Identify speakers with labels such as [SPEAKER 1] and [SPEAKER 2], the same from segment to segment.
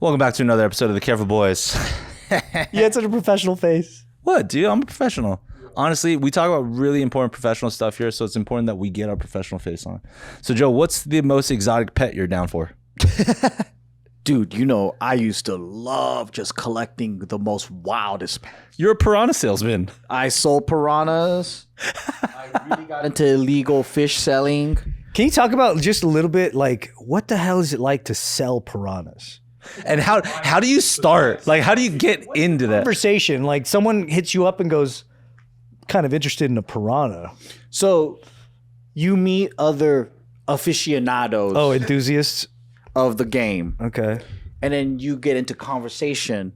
[SPEAKER 1] Welcome back to another episode of The Careful Boys.
[SPEAKER 2] You had such a professional face.
[SPEAKER 1] What, dude? I'm a professional. Honestly, we talk about really important professional stuff here, so it's important that we get our professional face on. So, Joe, what's the most exotic pet you're down for?
[SPEAKER 2] Dude, you know, I used to love just collecting the most wildest pets.
[SPEAKER 1] You're a piranha salesman.
[SPEAKER 2] I sold piranhas. I really got into illegal fish selling.
[SPEAKER 3] Can you talk about just a little bit, like, what the hell is it like to sell piranhas?
[SPEAKER 1] And how do you start? Like, how do you get into that?
[SPEAKER 3] Conversation, like someone hits you up and goes, kind of interested in a piranha.
[SPEAKER 2] So you meet other aficionados
[SPEAKER 3] Enthusiasts?
[SPEAKER 2] of the game.
[SPEAKER 3] Okay.
[SPEAKER 2] And then you get into conversation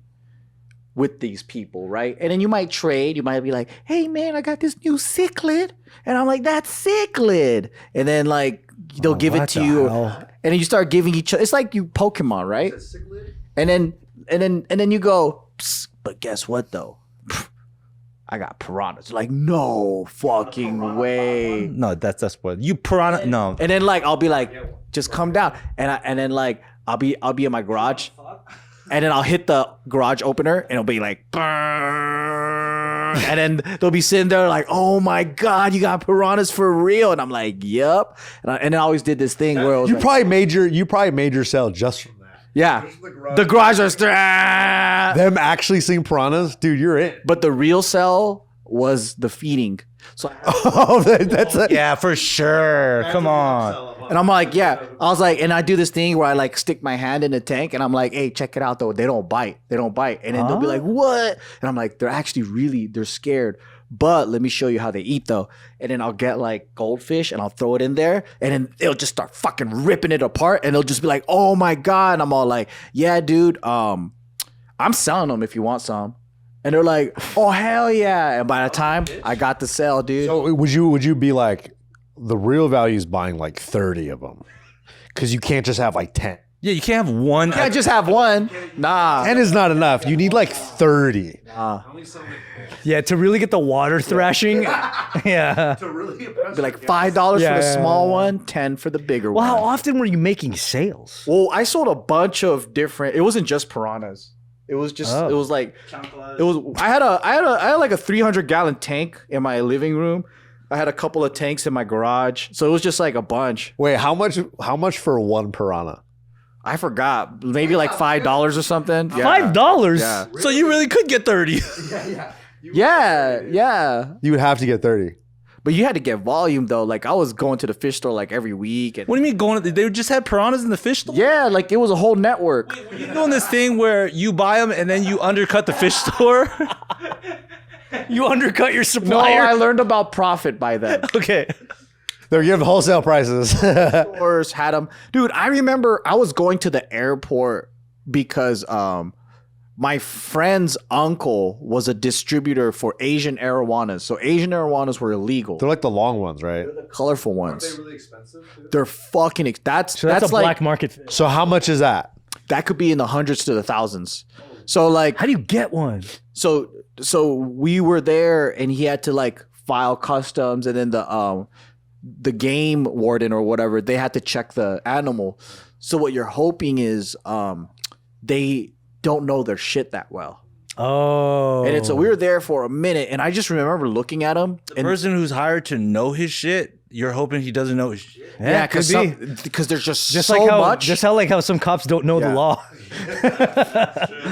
[SPEAKER 2] with these people, right? And then you might trade. You might be like, hey, man, I got this new cichlid. And I'm like, that's cichlid. And then, like, they'll give it to you.
[SPEAKER 3] Hell?
[SPEAKER 2] And then you start giving each other. It's like you Pokemon, right? And then you go, psst, but guess what, though? I got piranhas. Like, no fucking way.
[SPEAKER 1] No, that's what you piranha. No.
[SPEAKER 2] And then, like, I'll be like, just come down. And then like I'll be in my garage. And then I'll hit the garage opener and it'll be like, brrr. And then they'll be sitting there like, oh my God, you got piranhas for real. And I'm like, yep. And then I always did this thing where it was
[SPEAKER 4] you probably made your sale just from that.
[SPEAKER 2] yeah, the garage was,
[SPEAKER 4] Them actually seeing piranhas, dude, you're it.
[SPEAKER 2] but the real sell was the feeding. So
[SPEAKER 4] Oh, that's it.
[SPEAKER 1] Yeah, for sure. Come on.
[SPEAKER 2] and I'm like, yeah. I was like, and I do this thing where I like stick my hand in the tank and I'm like, hey, check it out though. They don't bite. And then they'll be like, what? And I'm like, they're scared. But let me show you how they eat though. And then I'll get like goldfish and I'll throw it in there and then they'll just start fucking ripping it apart and they'll just be like, oh my God. And I'm all like, yeah, dude, I'm selling them if you want some. And they're like, oh, hell yeah. And by the time I got the sale, dude.
[SPEAKER 4] So would you be like, the real value is buying like 30 of them? Because you can't just have like 10.
[SPEAKER 1] Yeah, you can't have one.
[SPEAKER 2] You can't just have one. Nah.
[SPEAKER 4] 10 is not enough. You need like 30.
[SPEAKER 3] Yeah, to really get the water thrashing. Yeah.
[SPEAKER 2] Be like $5 for the small one, 10 for the bigger
[SPEAKER 3] Well,
[SPEAKER 2] one.
[SPEAKER 3] how often were you making sales?
[SPEAKER 2] Well, I sold a bunch of different. It wasn't just piranhas. It was just.
[SPEAKER 3] Oh.
[SPEAKER 2] It was like. It was. I had like a 300-gallon tank in my living room. I had a couple of tanks in my garage, so it was just like a bunch.
[SPEAKER 4] Wait, how much for one piranha?
[SPEAKER 2] I forgot, maybe like $5 or something. Yeah.
[SPEAKER 3] $5?
[SPEAKER 2] Yeah.
[SPEAKER 1] So you really could get 30.
[SPEAKER 2] Yeah.
[SPEAKER 4] You would have to get 30.
[SPEAKER 2] But you had to get volume though. Like I was going to the fish store like every week. And
[SPEAKER 1] What do you mean going? They just had piranhas in the fish store?
[SPEAKER 2] yeah, like it was a whole network.
[SPEAKER 1] You doing this thing where you buy them and then you undercut the fish store?
[SPEAKER 3] You undercut your
[SPEAKER 2] No,
[SPEAKER 3] supplier?
[SPEAKER 2] I learned about profit by then.
[SPEAKER 3] Okay.
[SPEAKER 4] They're giving wholesale prices.
[SPEAKER 2] Stores had them. Dude, I remember I was going to the airport because my friend's uncle was a distributor for Asian arowanas. So Asian arowanas were illegal.
[SPEAKER 4] They're like the long ones, right?
[SPEAKER 2] The colorful ones.
[SPEAKER 4] Are they really expensive?
[SPEAKER 2] They're fucking. That's
[SPEAKER 3] So that's a
[SPEAKER 2] like
[SPEAKER 3] black market fish.
[SPEAKER 4] So how much is that?
[SPEAKER 2] that could be in the hundreds to the thousands. So like
[SPEAKER 3] How do you get one?
[SPEAKER 2] so we were there and he had to like file customs and then the game warden or whatever, they had to check the animal. So what you're hoping is they don't know their shit that well.
[SPEAKER 3] Oh.
[SPEAKER 2] And so we were there for a minute and I just remember looking at him
[SPEAKER 1] The
[SPEAKER 2] and
[SPEAKER 1] person who's hired to know his shit, you're hoping he doesn't know his shit.
[SPEAKER 2] yeah,
[SPEAKER 3] could be.
[SPEAKER 2] because there's just
[SPEAKER 3] Just
[SPEAKER 2] so
[SPEAKER 3] like how,
[SPEAKER 2] much.
[SPEAKER 3] Just how like how some cops don't know
[SPEAKER 2] Yeah.
[SPEAKER 3] the law.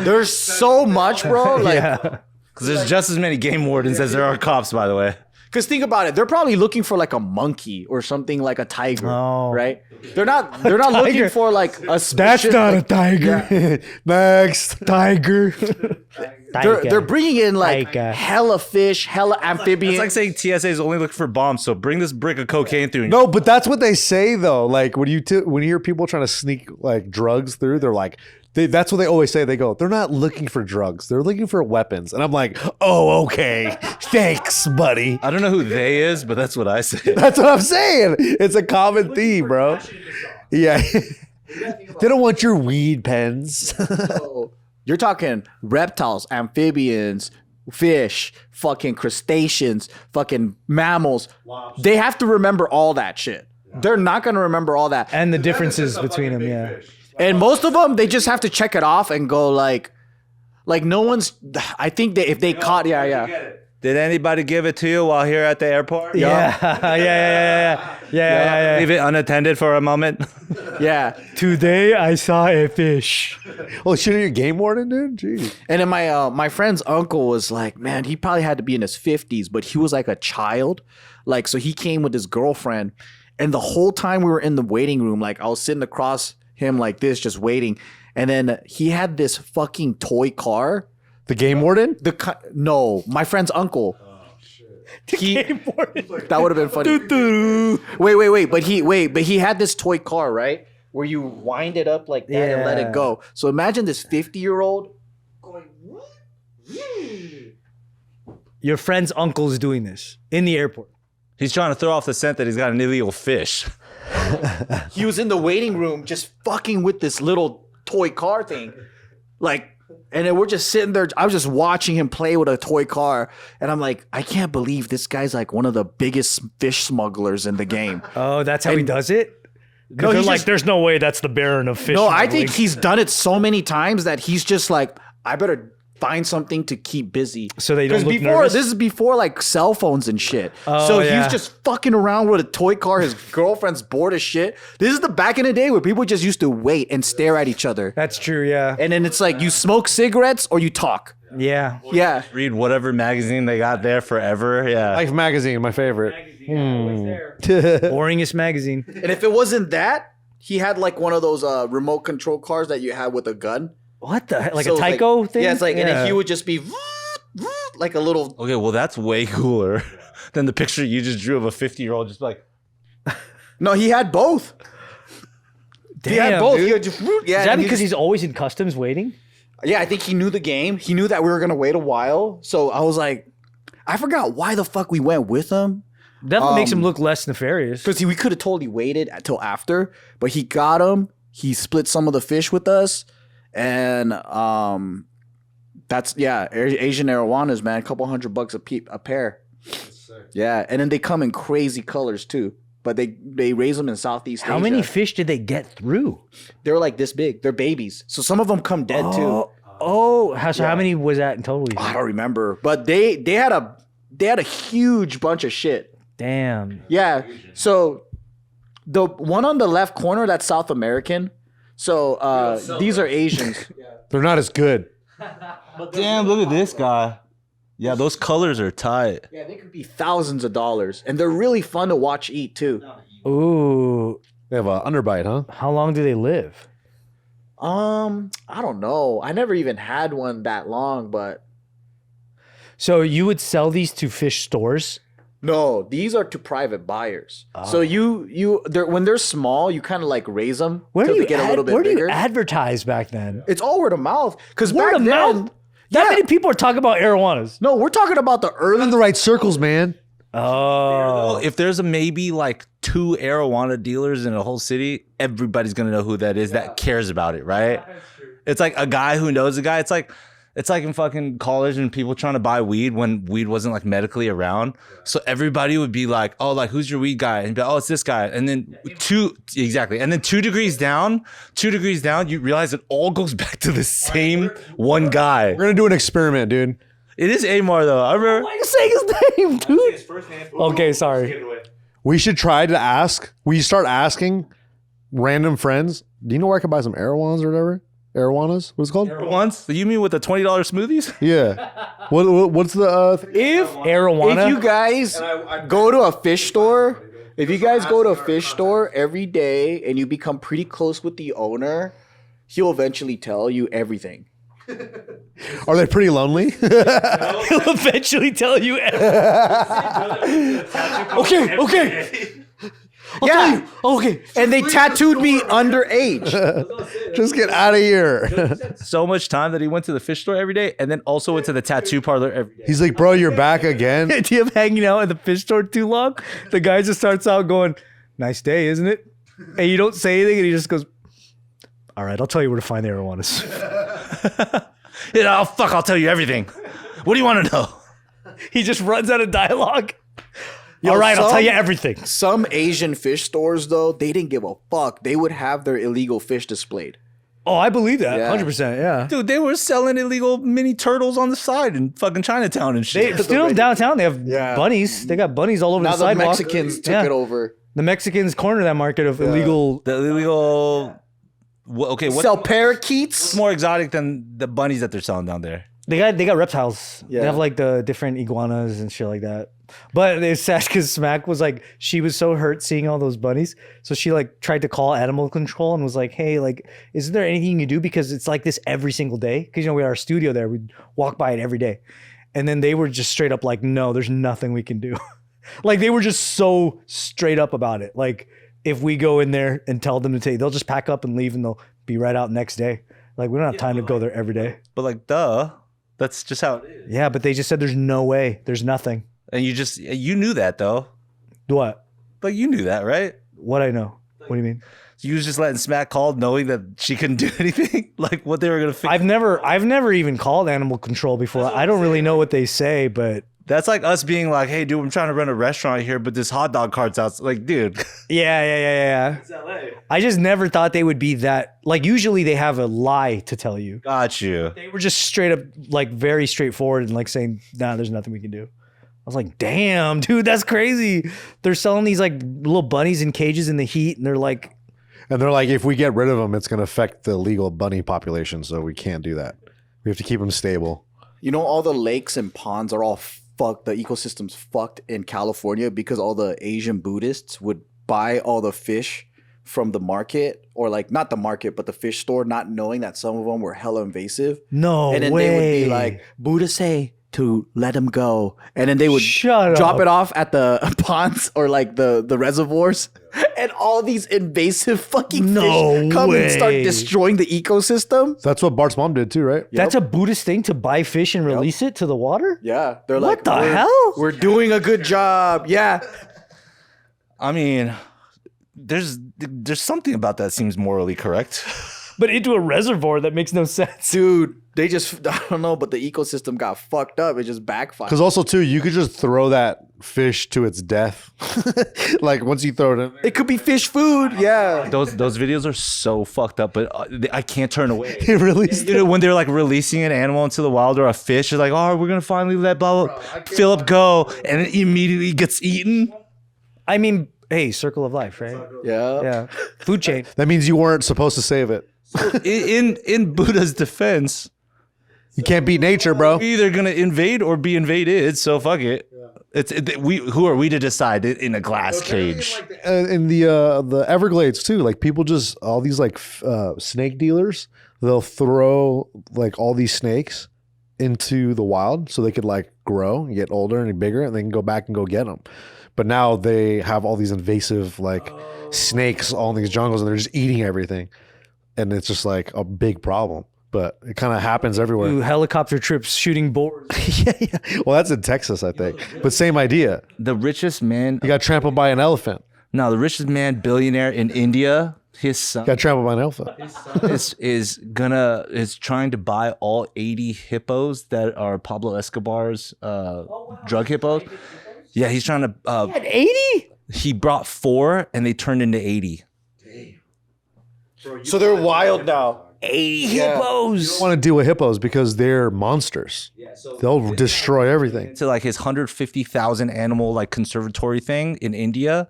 [SPEAKER 2] There's so much, bro. Like,
[SPEAKER 3] Yeah.
[SPEAKER 1] Because there's just as many game wardens as there are cops, by the way.
[SPEAKER 2] because think about it, they're probably looking for like a monkey or something like a tiger,
[SPEAKER 3] Oh.
[SPEAKER 2] right? They're not looking
[SPEAKER 3] Tiger.
[SPEAKER 2] for like a.
[SPEAKER 4] That's not a
[SPEAKER 2] like,
[SPEAKER 4] tiger. Next.
[SPEAKER 3] Tiger.
[SPEAKER 2] They're bringing in like
[SPEAKER 3] Tiger.
[SPEAKER 2] hella fish, hella amphibians.
[SPEAKER 1] It's like saying TSA is only looking for bombs, so bring this brick of cocaine through.
[SPEAKER 4] No, but that's what they say though. Like when you hear people trying to sneak like drugs through, they're like, that's what they always say. They go, they're not looking for drugs, they're looking for weapons. And I'm like, oh, okay, thanks, buddy.
[SPEAKER 1] I don't know who they is, but that's what I say.
[SPEAKER 4] That's what I'm saying. It's a common theme, bro. Yeah, they don't want your weed pens.
[SPEAKER 2] So, you're talking reptiles, amphibians, fish, fucking crustaceans, fucking mammals. They have to remember all that shit. They're not going to remember all that.
[SPEAKER 3] And the differences between them, yeah.
[SPEAKER 2] And most of them, they just have to check it off and go like no one's. I think that if they caught, yeah.
[SPEAKER 1] Did anybody give it to you while here at the airport?
[SPEAKER 3] Yeah.
[SPEAKER 1] Leave it unattended for a moment.
[SPEAKER 2] Yeah.
[SPEAKER 3] Today I saw a fish.
[SPEAKER 4] Oh, shit, you're a game warden, dude? Jeez.
[SPEAKER 2] And then my friend's uncle was like, man, he probably had to be in his 50s, but he was like a child. Like, so he came with his girlfriend. And the whole time we were in the waiting room, like I was sitting across him like this, just waiting. And then he had this fucking toy car.
[SPEAKER 4] The game warden?
[SPEAKER 2] No, my friend's uncle. Oh shit! Game warden. That would have been funny. Wait. But he had this toy car, right? Where you wind it up like that and let it go. So imagine this 50-year-old going.
[SPEAKER 3] Your friend's uncle is doing this in the airport.
[SPEAKER 1] He's trying to throw off the scent that he's got an illegal fish.
[SPEAKER 2] He was in the waiting room just fucking with this little toy car thing, like. And then we're just sitting there. I was just watching him play with a toy car. And I'm like, I can't believe this guy's like one of the biggest fish smugglers in the game.
[SPEAKER 3] Oh, that's how he does it?
[SPEAKER 2] No,
[SPEAKER 3] They're
[SPEAKER 2] he's
[SPEAKER 3] like,
[SPEAKER 2] just-
[SPEAKER 3] there's no way that's the Baron of fish.
[SPEAKER 2] No, I
[SPEAKER 3] smuggling.
[SPEAKER 2] think he's done it so many times that he's just like, I better find something to keep busy.
[SPEAKER 3] So they don't
[SPEAKER 2] 'Cause
[SPEAKER 3] look
[SPEAKER 2] before,
[SPEAKER 3] nervous?
[SPEAKER 2] This is before like cell phones and shit.
[SPEAKER 3] Oh,
[SPEAKER 2] So
[SPEAKER 3] yeah.
[SPEAKER 2] he's just fucking around with a toy car. His girlfriend's bored as shit. This is the back in the day where people just used to wait and stare at each other.
[SPEAKER 3] That's true, yeah.
[SPEAKER 2] And then it's like you smoke cigarettes or you talk.
[SPEAKER 3] Yeah.
[SPEAKER 2] Yeah.
[SPEAKER 1] Read whatever magazine they got there forever. Yeah.
[SPEAKER 4] Life magazine, my favorite.
[SPEAKER 3] Boringest magazine.
[SPEAKER 2] And if it wasn't that, he had like one of those remote control cars that you had with a gun.
[SPEAKER 3] What the heck? Like
[SPEAKER 2] So
[SPEAKER 3] a
[SPEAKER 2] it's
[SPEAKER 3] Tyco thing?
[SPEAKER 2] Yeah, it's like, and then he would just be like a little.
[SPEAKER 1] Okay, well, that's way cooler than the picture you just drew of a 50-year-old just like.
[SPEAKER 2] No, he had both. He had
[SPEAKER 3] Damn,
[SPEAKER 2] both.
[SPEAKER 3] dude.
[SPEAKER 2] He had just, yeah,
[SPEAKER 3] Is that
[SPEAKER 2] and he
[SPEAKER 3] because
[SPEAKER 2] just-
[SPEAKER 3] he's always in customs waiting?
[SPEAKER 2] Yeah, I think he knew the game. He knew that we were gonna wait a while. So I was like, I forgot why the fuck we went with him.
[SPEAKER 3] Definitely makes him look less nefarious.
[SPEAKER 2] Because we could have totally waited until after, but he got him. He split some of the fish with us, and that's Asian arowanas, man, a couple $100 a pair. Yeah, and then they come in crazy colors too. But they raise them in Southeast
[SPEAKER 3] How
[SPEAKER 2] Asia.
[SPEAKER 3] many fish did they get through?
[SPEAKER 2] They're like this big. They're babies. So some of them come dead too.
[SPEAKER 3] How many was that in total? you
[SPEAKER 2] I
[SPEAKER 3] think?
[SPEAKER 2] don't remember, but they had a huge bunch of shit.
[SPEAKER 3] Damn.
[SPEAKER 2] Yeah. So the one on the left corner, that's South American. So these are Asians.
[SPEAKER 4] They're not as good.
[SPEAKER 1] Damn, look at this guy. Yeah, those colors are tight.
[SPEAKER 2] Yeah, they could be thousands of dollars, and they're really fun to watch eat too.
[SPEAKER 3] Ooh.
[SPEAKER 4] They have an underbite, huh?
[SPEAKER 3] How long do they live?
[SPEAKER 2] I don't know. I never even had one that long, but
[SPEAKER 3] So you would sell these to fish stores?
[SPEAKER 2] no, these are to private buyers. So when they're small, you kind of like raise them
[SPEAKER 3] Where do
[SPEAKER 2] till
[SPEAKER 3] you
[SPEAKER 2] they get a little bit
[SPEAKER 3] where do
[SPEAKER 2] bigger.
[SPEAKER 3] you advertise back then?
[SPEAKER 2] It's all word of mouth. Because
[SPEAKER 3] Word
[SPEAKER 2] back
[SPEAKER 3] of
[SPEAKER 2] then,
[SPEAKER 3] mouth? That many people are talking about arowanas.
[SPEAKER 2] no, we're talking about the
[SPEAKER 4] They're
[SPEAKER 2] early.
[SPEAKER 4] in the right circles, man.
[SPEAKER 3] Oh.
[SPEAKER 1] If there's maybe like 2 arowana dealers in a whole city, everybody's gonna know who that is that cares about it, right? It's like a guy who knows a guy. It's like in fucking college and people trying to buy weed when weed wasn't like medically around. So everybody would be like, oh, like who's your weed guy? And be like, oh, it's this guy. And then 2 degrees down, you realize it all goes back to the same one guy.
[SPEAKER 4] We're gonna do an experiment, dude.
[SPEAKER 1] It is Amar though. I remember.
[SPEAKER 3] Why are you saying his name, dude? Okay, sorry.
[SPEAKER 4] We should try to ask. We start asking random friends. Do you know where I can buy some arowanas or whatever? Arowanas? What's it called?
[SPEAKER 1] Once? You mean with the $20 smoothies?
[SPEAKER 4] Yeah. What's the?
[SPEAKER 2] If
[SPEAKER 3] Arowana?
[SPEAKER 2] you guys go to a fish store, every day and you become pretty close with the owner, he'll eventually tell you everything.
[SPEAKER 4] Are they pretty lonely?
[SPEAKER 3] He'll eventually tell you. Okay.
[SPEAKER 2] Yeah.
[SPEAKER 3] Okay.
[SPEAKER 2] And they tattooed me underage.
[SPEAKER 4] Just get out of here.
[SPEAKER 1] So much time that he went to the fish store every day and then also went to the tattoo parlor every day.
[SPEAKER 4] He's like, bro, you're back again.
[SPEAKER 3] Do you have hanging out at the fish store too long? The guy just starts out going, "Nice day, isn't it?" And you don't say anything, and he just goes, "All right, I'll tell you where to find the arowanas."
[SPEAKER 1] Yeah, oh, fuck, I'll tell you everything. What do you want to know?
[SPEAKER 3] He just runs out of dialogue. All right, I'll tell you everything.
[SPEAKER 2] Some Asian fish stores, though, they didn't give a fuck. They would have their illegal fish displayed.
[SPEAKER 3] Oh, I believe that.
[SPEAKER 2] Yeah.
[SPEAKER 3] 100%. Yeah.
[SPEAKER 1] Dude, they were selling illegal mini turtles on the side in fucking Chinatown and shit.
[SPEAKER 3] They still downtown. They have
[SPEAKER 2] Yeah.
[SPEAKER 3] bunnies. They got bunnies all over
[SPEAKER 2] Now
[SPEAKER 3] the
[SPEAKER 2] the
[SPEAKER 3] sidewalk.
[SPEAKER 2] Mexicans took
[SPEAKER 3] Yeah.
[SPEAKER 2] it over.
[SPEAKER 3] The Mexicans cornered that market of illegal.
[SPEAKER 1] The illegal. Okay,
[SPEAKER 2] Sell
[SPEAKER 1] what's
[SPEAKER 2] parakeets.
[SPEAKER 1] more exotic than the bunnies that they're selling down there?
[SPEAKER 3] They got reptiles.
[SPEAKER 2] Yeah.
[SPEAKER 3] They have like the different iguanas and shit like that. But it's sad because Smack was like, she was so hurt seeing all those bunnies. So she like tried to call animal control and was like, hey, like, isn't there anything you can do? Because it's like this every single day. Because, you know, we had our studio there. We'd walk by it every day. And then they were just straight up like, no, there's nothing we can do. Like, they were just so straight up about it. Like, if we go in there and tell them to take, they'll just pack up and leave and they'll be right out next day. Like, we don't have time to go there every day.
[SPEAKER 1] But like, duh, that's just how it is.
[SPEAKER 3] Yeah, but they just said there's no way. There's nothing.
[SPEAKER 1] And you knew that though.
[SPEAKER 3] What?
[SPEAKER 1] Like you knew that, right?
[SPEAKER 3] What I know? What do you mean?
[SPEAKER 1] You was just letting Smack call, knowing that she couldn't do anything. Like what they were gonna fix.
[SPEAKER 3] I've never even called animal control before. I don't really know what they say, but
[SPEAKER 1] That's like us being like, hey, dude, I'm trying to run a restaurant here, but this hot dog cart's out. Like, dude.
[SPEAKER 3] yeah.
[SPEAKER 1] It's LA.
[SPEAKER 3] I just never thought they would be that. Like, usually they have a lie to tell you.
[SPEAKER 1] Got you.
[SPEAKER 3] They were just straight up, like, very straightforward and like saying, nah, there's nothing we can do. I was like, damn, dude, that's crazy. They're selling these like little bunnies in cages in the heat, and they're like,
[SPEAKER 4] if we get rid of them, it's going to affect the legal bunny population, so we can't do that. We have to keep them stable.
[SPEAKER 2] You know, all the lakes and ponds are all fucked. The ecosystem's fucked in California because all the Asian Buddhists would buy all the fish from the market, or like not the market, but the fish store, not knowing that some of them were hella invasive.
[SPEAKER 3] no
[SPEAKER 2] And then
[SPEAKER 3] way.
[SPEAKER 2] they would be like, Buddha say to let them go. And then they would
[SPEAKER 3] Shut
[SPEAKER 2] drop
[SPEAKER 3] up.
[SPEAKER 2] it off at the ponds or like the reservoirs. And all these invasive fucking
[SPEAKER 3] No
[SPEAKER 2] fish come and start
[SPEAKER 3] way.
[SPEAKER 2] destroying the ecosystem.
[SPEAKER 4] That's what Bart's mom did too, right?
[SPEAKER 3] That's a Buddhist thing to buy fish and release it to the water?
[SPEAKER 2] Yeah. They're
[SPEAKER 3] What
[SPEAKER 2] like,
[SPEAKER 3] the
[SPEAKER 2] "We're-
[SPEAKER 3] hell?"
[SPEAKER 2] We're doing a good job. Yeah.
[SPEAKER 1] I mean, there's something about that seems morally correct.
[SPEAKER 3] But into a reservoir, that makes no sense.
[SPEAKER 2] Dude, they just, I don't know, but the ecosystem got fucked up. It just backfired.
[SPEAKER 4] Because also too, you could just throw that fish to its death. Like once you throw it in there.
[SPEAKER 2] It could be fish food. Yeah.
[SPEAKER 1] Those videos are so fucked up, but I can't turn away.
[SPEAKER 4] It released
[SPEAKER 1] You know, when they're like releasing an animal into the wild or a fish, it's like, oh, we're gonna finally let blah blah Philip go, and it immediately gets eaten.
[SPEAKER 3] I mean, hey, circle of life, right?
[SPEAKER 2] Yeah.
[SPEAKER 3] Yeah. Food chain.
[SPEAKER 4] That means you weren't supposed to save it.
[SPEAKER 1] In Buddha's defense,
[SPEAKER 4] You can't beat nature, bro.
[SPEAKER 1] we're either gonna invade or be invaded. So fuck it. Who are we to decide in a glass cage?
[SPEAKER 4] In the Everglades too, like people just all these like snake dealers, they'll throw like all these snakes into the wild so they could like grow and get older and bigger, and they can go back and go get them. But now they have all these invasive like snakes all in these jungles, and they're just eating everything, and it's just like a big problem. But it kind of happens everywhere.
[SPEAKER 3] Do helicopter trips shooting boars.
[SPEAKER 4] yeah. Well, that's in Texas, I think. But same idea.
[SPEAKER 1] The richest man,
[SPEAKER 4] You got trampled by an elephant.
[SPEAKER 1] no, the richest man, billionaire in India, his son
[SPEAKER 4] Got trampled by an elephant.
[SPEAKER 1] is trying to buy all 80 hippos that are Pablo Escobar's drug hippos. Yeah, he's trying to.
[SPEAKER 3] 80?
[SPEAKER 1] He brought 4 and they turned into 80.
[SPEAKER 2] So they're wild now.
[SPEAKER 3] 80 hippos.
[SPEAKER 4] You don't want to deal with hippos because they're monsters. They'll destroy everything.
[SPEAKER 1] To like his 150,000 animal like conservatory thing in India,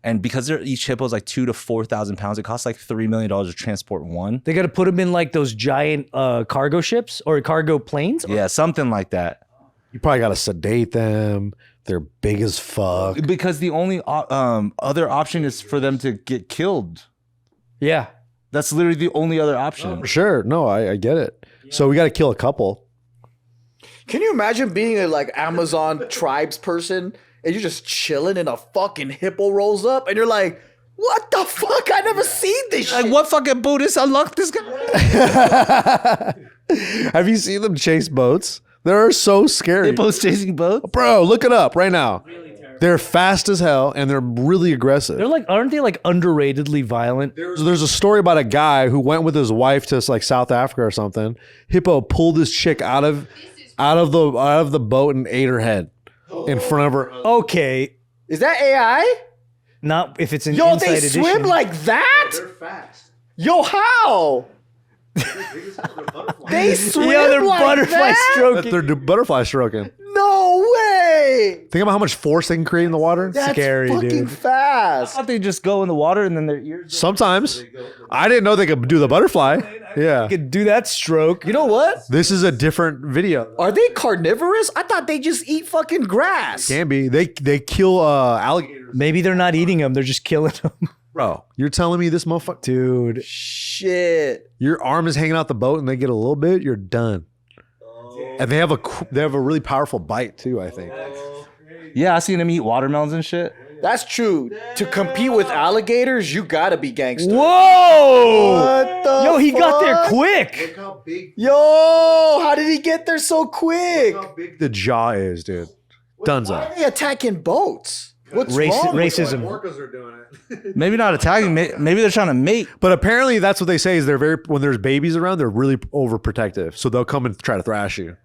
[SPEAKER 1] and because they're each hippo is like 2,000 to 4,000 pounds, it costs like $3 million to transport one.
[SPEAKER 3] They got to put them in like those giant cargo ships or cargo planes.
[SPEAKER 1] Yeah, something like that.
[SPEAKER 4] You probably got to sedate them. They're big as fuck.
[SPEAKER 1] Because the only other option is for them to get killed.
[SPEAKER 3] Yeah.
[SPEAKER 1] That's literally the only other option.
[SPEAKER 4] For sure. No, I get it. So we got to kill a couple.
[SPEAKER 2] Can you imagine being a like Amazon tribes person and you're just chilling and a fucking hippo rolls up and you're like, what the fuck? I never seen this shit.
[SPEAKER 1] Like, what fucking Buddhist unlocked this guy?
[SPEAKER 4] Have you seen them chase boats? They're so scary.
[SPEAKER 1] Hippos chasing boats?
[SPEAKER 4] Bro, look it up right now. They're fast as hell and they're really aggressive.
[SPEAKER 3] They're like, aren't they like underratedly violent?
[SPEAKER 4] There's a story about a guy who went with his wife to like South Africa or something. Hippo pulled this chick out of the boat and ate her head in front of her.
[SPEAKER 3] Okay.
[SPEAKER 2] Is that AI?
[SPEAKER 3] Not if it's an
[SPEAKER 2] Yo,
[SPEAKER 3] inside
[SPEAKER 2] they
[SPEAKER 3] edition.
[SPEAKER 2] swim like that? They're fast. Yo, how? They swim
[SPEAKER 3] Yeah, they're
[SPEAKER 2] like
[SPEAKER 3] butterfly
[SPEAKER 2] that?
[SPEAKER 3] stroking.
[SPEAKER 4] They're butterfly stroking.
[SPEAKER 2] No way.
[SPEAKER 4] Think about how much force they can create in the water.
[SPEAKER 2] That's
[SPEAKER 3] Scary,
[SPEAKER 2] fucking
[SPEAKER 3] dude.
[SPEAKER 1] I
[SPEAKER 2] fast.
[SPEAKER 1] thought they just go in the water and then their ears.
[SPEAKER 4] Sometimes. I didn't know they could do the butterfly. Yeah.
[SPEAKER 3] You could do that stroke.
[SPEAKER 2] You know what?
[SPEAKER 4] This is a different video.
[SPEAKER 2] Are they carnivorous? I thought they just eat fucking grass.
[SPEAKER 4] Can be. They kill alligators.
[SPEAKER 3] Maybe they're not eating them; they're just killing them.
[SPEAKER 4] Bro, you're telling me this motherfucker,
[SPEAKER 3] Dude,
[SPEAKER 2] Shit.
[SPEAKER 4] your arm is hanging out the boat and they get a little bit, you're done. And they have a really powerful bite too, I think.
[SPEAKER 1] Yeah, I seen them eat watermelons and shit.
[SPEAKER 2] That's true. To compete with alligators, you gotta be gangster.
[SPEAKER 3] whoa!
[SPEAKER 2] What the
[SPEAKER 3] Yo, he got there
[SPEAKER 2] fuck?
[SPEAKER 3] quick.
[SPEAKER 4] How big
[SPEAKER 2] Yo, how did he get there so quick?
[SPEAKER 4] the jaw is, dude.
[SPEAKER 2] Why
[SPEAKER 4] Dunzo.
[SPEAKER 2] are they attacking boats? What's wrong?
[SPEAKER 3] Racism.
[SPEAKER 4] Orcas are doing it.
[SPEAKER 1] Maybe not attacking. Maybe they're trying to mate.
[SPEAKER 4] But apparently that's what they say is when there's babies around, they're really overprotective. So they'll come and try to thrash you.